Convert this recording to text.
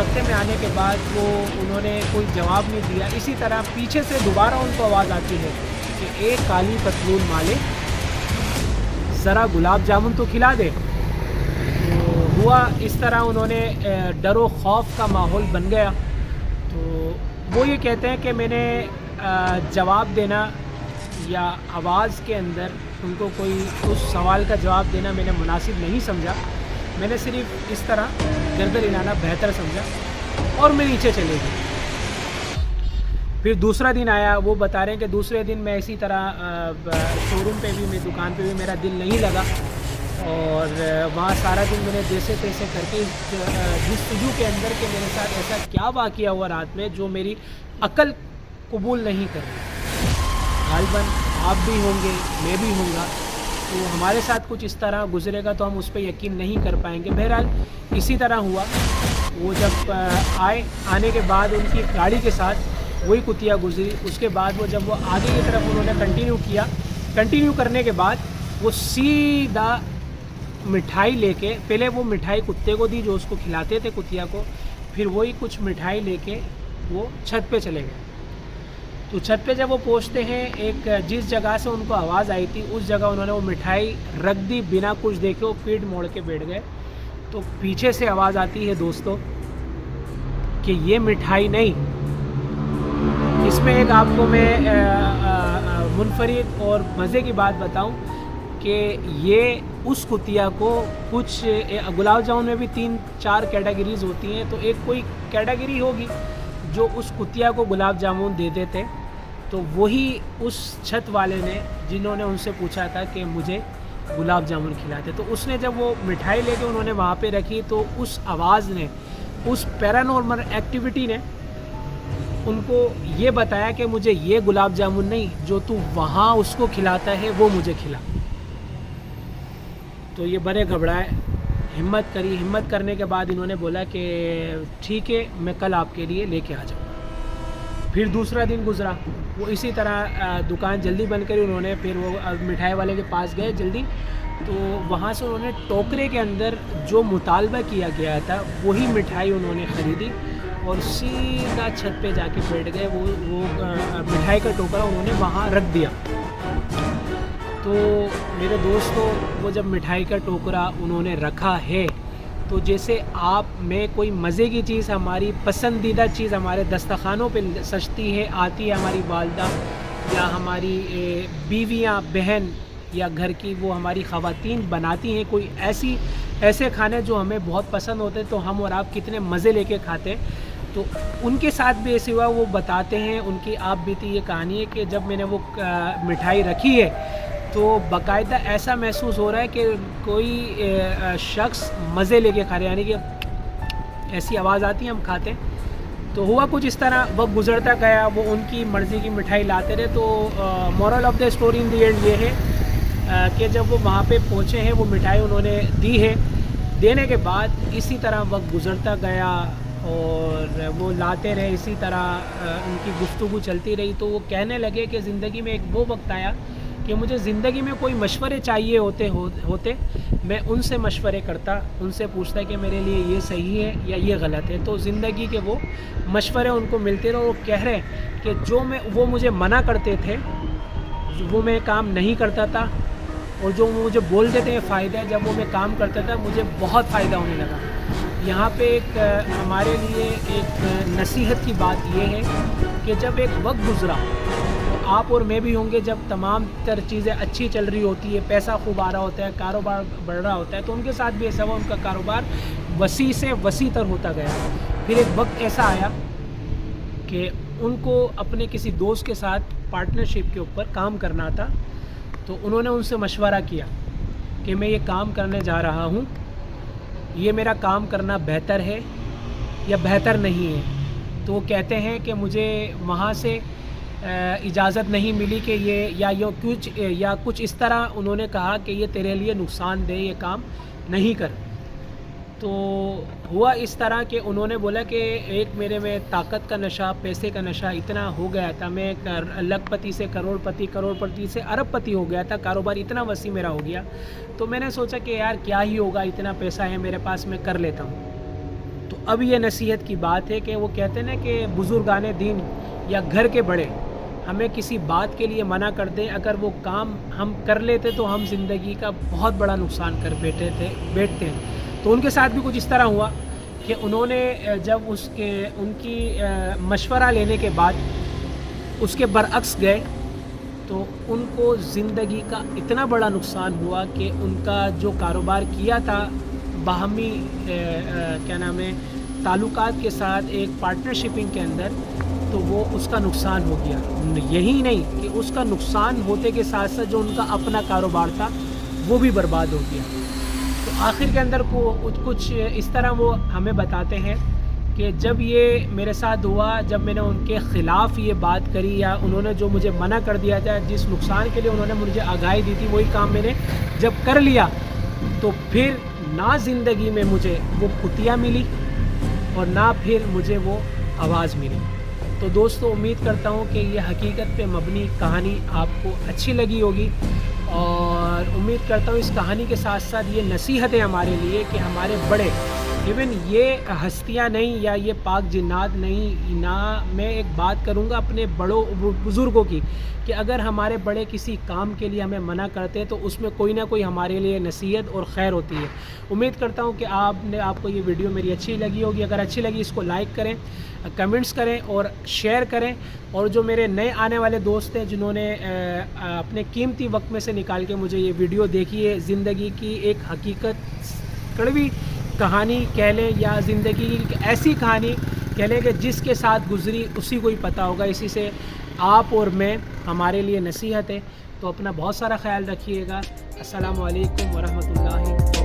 سکتے میں آنے کے بعد وہ انہوں نے کوئی جواب نہیں دیا. اسی طرح پیچھے سے دوبارہ ان کو آواز آتی ہے کہ ایک کالی پتلون والے ذرا گلاب جامن تو کھلا دے. تو ہوا اس طرح، انہوں نے ڈر و خوف کا ماحول بن گیا. تو وہ یہ کہتے ہیں کہ میں نے جواب دینا یا آواز کے اندر ان کو کوئی اس سوال کا جواب دینا میں نے مناسب نہیں سمجھا. میں نے صرف اس طرح گردن ہلانا بہتر سمجھا اور میں نیچے چلے گئی. پھر دوسرا دن آیا. وہ بتا رہے ہیں کہ دوسرے دن میں اسی طرح شو روم پہ بھی، میں دکان پہ بھی میرا دل نہیں لگا اور وہاں سارا دن میں نے جیسے تیسے کر کے جستجو کے اندر کہ میرے ساتھ ایسا کیا واقعہ ہوا رات میں جو میری عقل قبول نہیں کر رہی. غالباً آپ بھی ہوں گے، میں بھی ہوں گا، تو ہمارے ساتھ کچھ اس طرح گزرے گا تو ہم اس پہ یقین نہیں کر پائیں گے. بہرحال اسی طرح ہوا. وہ جب آنے کے بعد ان کی گاڑی کے ساتھ وہی کتیا گزری. اس کے بعد وہ جب وہ آگے کی طرف انہوں نے کنٹینیو کرنے کے بعد وہ سیدھا مٹھائی لے کے، پہلے وہ مٹھائی کتے کو دی جو اس کو کھلاتے تھے کتیا کو، پھر وہی کچھ مٹھائی لے کے وہ چھت پہ چلے گئے. تو چھت پہ جب وہ پہنچتے ہیں، ایک جس جگہ سے ان کو آواز آئی تھی اس جگہ انہوں نے وہ مٹھائی رکھ دی بنا کچھ دیکھے. وہ پیٹ موڑ کے بیٹھ گئے. تو پیچھے سے آواز آتی ہے دوستو کہ یہ مٹھائی نہیں. اس میں ایک آپ کو میں منفرد اور مزے کی بات بتاؤں کہ یہ اس کتیا کو کچھ گلاب جامن میں بھی 3-4 کیٹیگریز ہوتی ہیں، تو ایک کوئی کیٹیگری ہوگی جو اس کتیا کو گلاب جامن دے دیتے. تو وہی اس چھت والے نے جنہوں نے ان سے پوچھا تھا کہ مجھے گلاب جامن کھلاتے. تو اس نے جب وہ مٹھائی لے کے انہوں نے وہاں پہ رکھی تو اس آواز نے، اس پیرانارمل ایکٹیویٹی نے ان کو یہ بتایا کہ مجھے یہ گلاب جامن نہیں، جو تو وہاں اس کو کھلاتا ہے وہ مجھے کھلا. تو یہ بڑے گھبرائے، ہمت کری. ہمت کرنے کے بعد انہوں نے بولا کہ ٹھیک ہے میں کل آپ کے لیے لے کے آ جاؤں. پھر دوسرا دن گزرا. وہ اسی طرح دکان جلدی بند کری انہوں نے. پھر وہ مٹھائی والے کے پاس گئے جلدی. تو وہاں سے انہوں نے ٹوکرے کے اندر جو مطالبہ کیا گیا تھا وہی مٹھائی انہوں نے خریدی اور سیدھا چھت پہ جا کے بیٹھ گئے. وہ مٹھائی کا ٹوکرا انہوں نے وہاں رکھ دیا. تو میرے دوستو، وہ جب مٹھائی کا ٹوکرا انہوں نے رکھا ہے تو جیسے آپ میں کوئی مزے کی چیز، ہماری پسندیدہ چیز ہمارے دسترخوانوں پہ سجتی ہے، آتی ہے ہماری والدہ یا ہماری بیویاں، بہن یا گھر کی وہ ہماری خواتین بناتی ہیں کوئی ایسے کھانے جو ہمیں بہت پسند ہوتے، تو ہم اور آپ کتنے مزے لے کے کھاتے. تو ان کے ساتھ بھی ایسے ہوا. وہ بتاتے ہیں ان کی آپ بیتی یہ کہانی ہے کہ جب میں نے وہ مٹھائی رکھی ہے تو باقاعدہ ایسا محسوس ہو رہا ہے کہ کوئی شخص مزے لے کے کھا رہے، یعنی کہ ایسی آواز آتی ہے ہم کھاتے. تو ہوا کچھ اس طرح. وقت گزرتا گیا، وہ ان کی مرضی کی مٹھائی لاتے رہے. تو moral of the story in the end یہ ہے کہ جب وہ وہاں پہ پہنچے ہیں، وہ مٹھائی انہوں نے دی ہے. دینے کے بعد اسی طرح وقت گزرتا گیا اور وہ لاتے رہے. اسی طرح ان کی گفتگو چلتی رہی. تو وہ کہنے لگے کہ زندگی میں ایک وہ وقت آیا کہ مجھے زندگی میں کوئی مشورے چاہیے ہوتے میں ان سے مشورے کرتا، ان سے پوچھتا کہ میرے لیے یہ صحیح ہے یا یہ غلط ہے. تو زندگی کے وہ مشورے ان کو ملتے رہے. وہ کہہ رہے کہ وہ مجھے منع کرتے تھے وہ میں کام نہیں کرتا تھا، اور جو مجھے بولتے تھے فائدہ ہے، جب وہ میں کام کرتا تھا مجھے بہت فائدہ ہونے لگا. یہاں پہ ایک ہمارے لیے ایک نصیحت کی بات یہ ہے کہ جب ایک وقت گزرا تو آپ اور میں بھی ہوں گے، جب تمام تر چیزیں اچھی چل رہی ہوتی ہے، پیسہ خوب آ رہا ہوتا ہے، کاروبار بڑھ رہا ہوتا ہے، تو ان کے ساتھ بھی ایسا ہوا. ان کا کاروبار وسیع سے وسیع تر ہوتا گیا. پھر ایک وقت ایسا آیا کہ ان کو اپنے کسی دوست کے ساتھ پارٹنرشپ کے اوپر کام کرنا تھا. تو انہوں نے ان سے مشورہ کیا کہ میں یہ کام کرنے جا رہا ہوں، یہ میرا کام کرنا بہتر ہے یا بہتر نہیں ہے. تو وہ کہتے ہیں کہ مجھے وہاں سے اجازت نہیں ملی کہ یہ کچھ اس طرح انہوں نے کہا کہ یہ تیرے لیے نقصان دہ، یہ کام نہیں کر. تو ہوا اس طرح کہ انہوں نے بولا کہ ایک میرے میں طاقت کا نشہ، پیسے کا نشہ اتنا ہو گیا تھا، میں لکھ پتی سے کروڑ پتی سے ارب پتی ہو گیا تھا، کاروبار اتنا وسیع میرا ہو گیا. تو میں نے سوچا کہ یار کیا ہی ہوگا، اتنا پیسہ ہے میرے پاس، میں کر لیتا ہوں. تو اب یہ نصیحت کی بات ہے کہ وہ کہتے ہیں نا کہ بزرگان دین یا گھر کے بڑے ہمیں کسی بات کے لیے منع کر دیں، اگر وہ کام ہم کر لیتے تو ہم زندگی کا بہت بڑا نقصان کر بیٹھتے ہیں۔ تو ان کے ساتھ بھی کچھ اس طرح ہوا کہ انہوں نے جب ان کی مشورہ لینے کے بعد اس کے برعکس گئے تو ان کو زندگی کا اتنا بڑا نقصان ہوا کہ ان کا جو کاروبار کیا تھا باہمی تعلقات کے ساتھ ایک پارٹنرشپنگ کے اندر، تو وہ اس کا نقصان ہو گیا۔ یہی نہیں کہ اس کا نقصان ہوتے کے ساتھ ساتھ جو ان کا اپنا کاروبار تھا وہ بھی برباد ہو گیا۔ تو آخر کے اندر کچھ اس طرح وہ ہمیں بتاتے ہیں کہ جب یہ میرے ساتھ ہوا، جب میں نے ان کے خلاف یہ بات کری یا انہوں نے جو مجھے منع کر دیا تھا، جس نقصان کے لیے انہوں نے مجھے آگاہی دی تھی، وہی کام میں نے جب کر لیا تو پھر نہ زندگی میں مجھے وہ کتیا ملی اور نہ پھر مجھے وہ آواز ملی۔ تو دوستو، امید کرتا ہوں کہ یہ حقیقت پہ مبنی کہانی آپ کو اچھی لگی ہوگی، اور امید کرتا ہوں اس کہانی کے ساتھ ساتھ یہ نصیحت ہے ہمارے لیے کہ ہمارے بڑے، ایون یہ ہستیاں نہیں یا یہ پاک جنات نہیں، نہ میں ایک بات کروں گا اپنے بڑوں بزرگوں کی، کہ اگر ہمارے بڑے کسی کام کے لیے ہمیں منع کرتے ہیں تو اس میں کوئی نہ کوئی ہمارے لیے نصیحت اور خیر ہوتی ہے۔ امید کرتا ہوں کہ آپ کو یہ ویڈیو میری اچھی لگی ہوگی۔ اگر اچھی لگی اس کو لائک کریں، کمنٹس کریں اور شیئر کریں، اور جو میرے نئے آنے والے دوست ہیں جنہوں نے اپنے قیمتی وقت میں سے نکال کے مجھے یہ ویڈیو دیکھی ہے، زندگی کی ایک حقیقت کڑوی کہانی کہہ لیں یا زندگی کی ایک ایسی کہانی کہہ لیں کہ جس کے ساتھ گزری اسی کو ہی پتہ ہوگا، اسی سے آپ اور میں ہمارے لیے نصیحت ہے۔ تو اپنا بہت سارا خیال رکھیے گا۔ السلام علیکم ورحمۃ اللہ۔